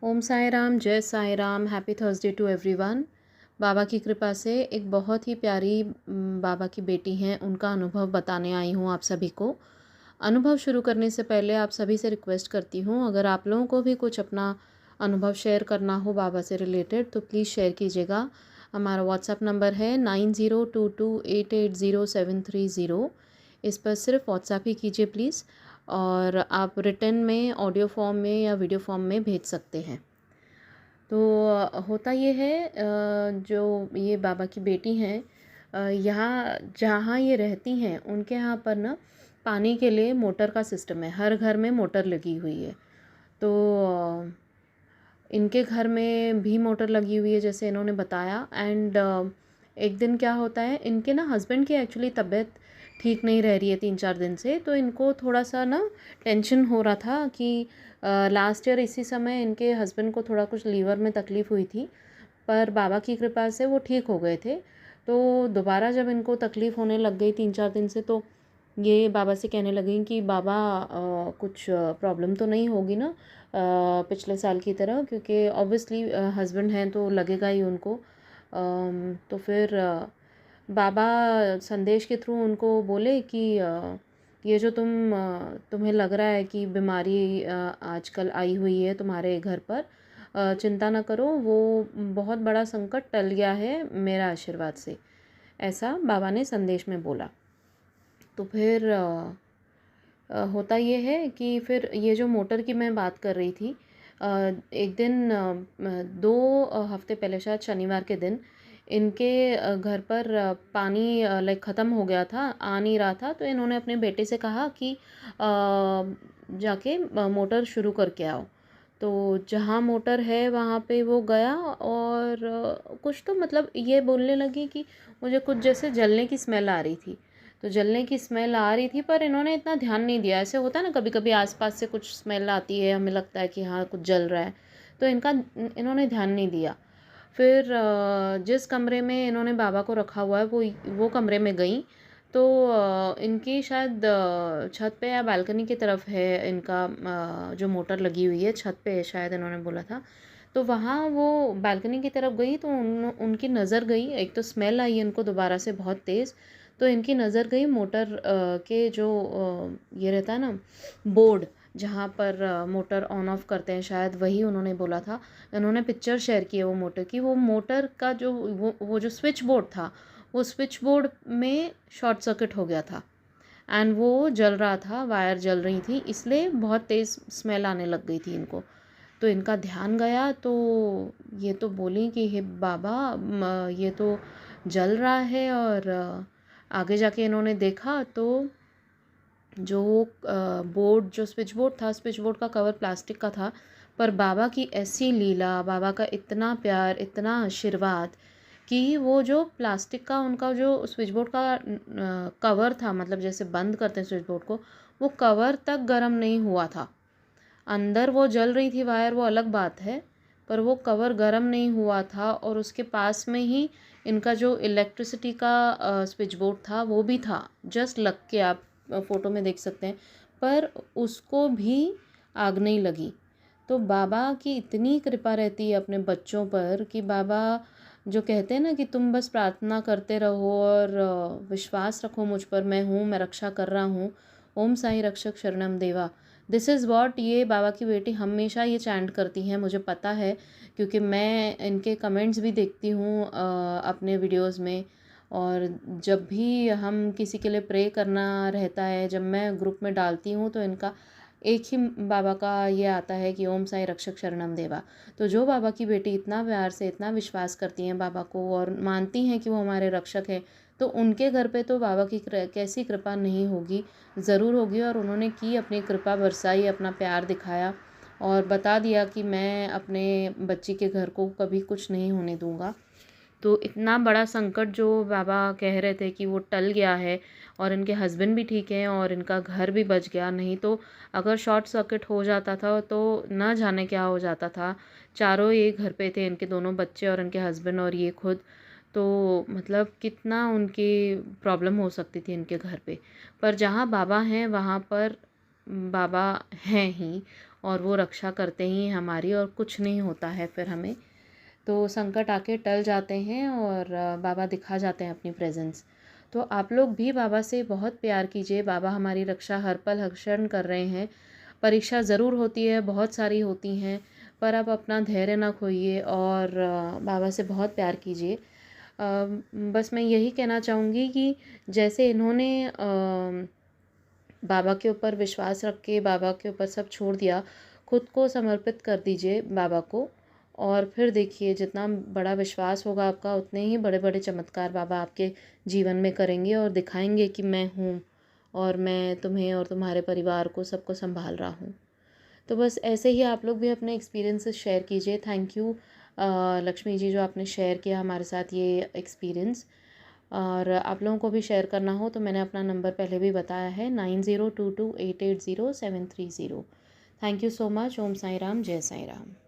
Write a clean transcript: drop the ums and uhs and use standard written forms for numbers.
ओम साई राम, जय Sai Ram, happy Thursday to everyone. Baba की कृपा से एक बहुत ही प्यारी बाबा की बेटी हैं, उनका अनुभव बताने आई हूँ आप सभी को। अनुभव शुरू करने से पहले आप सभी से रिक्वेस्ट करती हूँ, अगर आप लोगों को भी कुछ अपना अनुभव शेयर करना हो बाबा से रिलेटेड तो प्लीज़ शेयर कीजिएगा। हमारा व्हाट्सएप नंबर है 9022880730। इस पर सिर्फ व्हाट्सएप ही कीजिए प्लीज़, और आप रिटन में, ऑडियो फॉर्म में या वीडियो फॉर्म में भेज सकते हैं। तो होता ये है, जो ये बाबा की बेटी हैं, यहाँ जहाँ ये रहती हैं उनके यहाँ पर ना पानी के लिए मोटर का सिस्टम है, हर घर में मोटर लगी हुई है। तो इनके घर में भी मोटर लगी हुई है जैसे इन्होंने बताया। एंड एक दिन क्या होता है, इनके ना हस्बैंड की एक्चुअली तबीयत ठीक नहीं रह रही है 3-4 दिन से। तो इनको थोड़ा सा ना टेंशन हो रहा था कि लास्ट ईयर इसी समय इनके हस्बैंड को थोड़ा कुछ लीवर में तकलीफ़ हुई थी, पर बाबा की कृपा से वो ठीक हो गए थे। तो दोबारा जब इनको तकलीफ़ होने लग गई 3-4 दिन से, तो ये बाबा से कहने लगी कि बाबा कुछ प्रॉब्लम तो नहीं होगी ना पिछले साल की तरह, क्योंकि ऑब्वियसली हस्बैंड हैं तो लगेगा ही उनको। तो फिर बाबा संदेश के थ्रू उनको बोले कि ये जो तुम्हें लग रहा है कि बीमारी आजकल आई हुई है तुम्हारे घर पर, चिंता ना करो, वो बहुत बड़ा संकट टल गया है मेरा आशीर्वाद से। ऐसा बाबा ने संदेश में बोला। तो फिर होता ये है कि फिर ये जो मोटर की मैं बात कर रही थी, एक दिन 2 हफ्ते पहले, शायद शनिवार के दिन, इनके घर पर पानी लाइक ख़त्म हो गया था, आ नहीं रहा था। तो इन्होंने अपने बेटे से कहा कि जाके मोटर शुरू करके आओ। तो जहाँ मोटर है वहाँ पे वो गया, और कुछ तो मतलब ये बोलने लगी कि मुझे कुछ जैसे जलने की स्मेल आ रही थी। तो जलने की स्मेल आ रही थी, पर इन्होंने इतना ध्यान नहीं दिया। ऐसे होता है ना, कभी कभी आसपास से कुछ स्मेल आती है, हमें लगता है कि हाँ कुछ जल रहा है, तो इन्होंने ध्यान नहीं दिया। फिर जिस कमरे में इन्होंने बाबा को रखा हुआ है वो कमरे में गई। तो इनकी शायद छत पे या बालकनी की तरफ है इनका, जो मोटर लगी हुई है छत पे है शायद इन्होंने बोला था। तो वहाँ वो बालकनी की तरफ गई तो उनकी नज़र गई, एक तो स्मेल आई इनको दोबारा से बहुत तेज़। तो इनकी नज़र गई मोटर के जो ये रहता है ना बोर्ड, जहाँ पर मोटर ऑन ऑफ करते हैं, शायद वही उन्होंने बोला था। इन्होंने पिक्चर शेयर की है वो मोटर की। वो मोटर का जो वो जो स्विच बोर्ड था, वो स्विच बोर्ड में शॉर्ट सर्किट हो गया था, एंड वो जल रहा था, वायर जल रही थी, इसलिए बहुत तेज़ स्मेल आने लग गई थी इनको। तो इनका ध्यान गया, तो ये तो बोली कि हे बाबा, ये तो जल रहा है। और आगे जाके इन्होंने देखा तो जो बोर्ड, जो स्विच बोर्ड था, स्विच बोर्ड का कवर प्लास्टिक का था, पर बाबा की ऐसी लीला, बाबा का इतना प्यार, इतना आशीर्वाद कि वो जो प्लास्टिक का उनका जो स्विच बोर्ड का कवर था, मतलब जैसे बंद करते हैं स्विच बोर्ड को, वो कवर तक गर्म नहीं हुआ था। अंदर वो जल रही थी वायर, वो अलग बात है, पर वो कवर गर्म नहीं हुआ था। और उसके पास में ही इनका जो इलेक्ट्रिसिटी का स्विच बोर्ड था वो भी था, जस्ट लग के, आप फ़ोटो में देख सकते हैं, पर उसको भी आग नहीं लगी। तो बाबा की इतनी कृपा रहती है अपने बच्चों पर कि बाबा जो कहते हैं ना कि तुम बस प्रार्थना करते रहो और विश्वास रखो मुझ पर, मैं हूँ, मैं रक्षा कर रहा हूँ, ओम साई रक्षक शरणम देवा। दिस इज़ वॉट ये बाबा की बेटी हमेशा ये चैंट करती हैं, मुझे पता है, क्योंकि मैं इनके कमेंट्स भी देखती हूँ अपने वीडियोस में। और जब भी हम किसी के लिए प्रे करना रहता है, जब मैं ग्रुप में डालती हूँ, तो इनका एक ही बाबा का ये आता है कि ओम साई रक्षक शरणम देवा। तो जो बाबा की बेटी इतना प्यार से, इतना विश्वास करती हैं बाबा को और मानती हैं कि वो हमारे रक्षक हैं, तो उनके घर पे तो बाबा की कैसी कृपा नहीं होगी, ज़रूर होगी। और उन्होंने की, अपनी कृपा बरसाई, अपना प्यार दिखाया और बता दिया कि मैं अपने बच्ची के घर को कभी कुछ नहीं होने दूंगा। तो इतना बड़ा संकट जो बाबा कह रहे थे कि वो टल गया है, और इनके हस्बैंड भी ठीक हैं और इनका घर भी बच गया। नहीं तो अगर शॉर्ट सर्किट हो जाता था तो ना जाने क्या हो जाता था। चारों ये घर पे थे, इनके दोनों बच्चे और इनके हस्बैंड और ये खुद। तो मतलब कितना उनकी प्रॉब्लम हो सकती थी इनके घर पे। पर जहाँ बाबा हैं वहाँ पर बाबा हैं ही, और वो रक्षा करते ही हैं हमारी, और कुछ नहीं होता है फिर हमें। तो संकट आके टल जाते हैं और बाबा दिखा जाते हैं अपनी प्रेजेंस। तो आप लोग भी बाबा से बहुत प्यार कीजिए। बाबा हमारी रक्षा हर पल हर क्षण कर रहे हैं। परीक्षा ज़रूर होती है, बहुत सारी होती हैं, पर आप अपना धैर्य ना खोइए और बाबा से बहुत प्यार कीजिए। बस मैं यही कहना चाहूँगी कि जैसे इन्होंने बाबा के ऊपर विश्वास रख के बाबा के ऊपर सब छोड़ दिया, खुद को समर्पित कर दीजिए बाबा को, और फिर देखिए जितना बड़ा विश्वास होगा आपका, उतने ही बड़े बड़े चमत्कार बाबा आपके जीवन में करेंगे और दिखाएंगे कि मैं हूँ और मैं तुम्हें और तुम्हारे परिवार को सबको संभाल रहा हूँ। तो बस ऐसे ही आप लोग भी अपने एक्सपीरियंसेस शेयर कीजिए। थैंक यू लक्ष्मी जी, जो आपने शेयर किया हमारे साथ ये एक्सपीरियंस। और आप लोगों को भी शेयर करना हो तो मैंने अपना नंबर पहले भी बताया है, 90222880 730। Thank you so much. ओम साई राम, जय साई राम।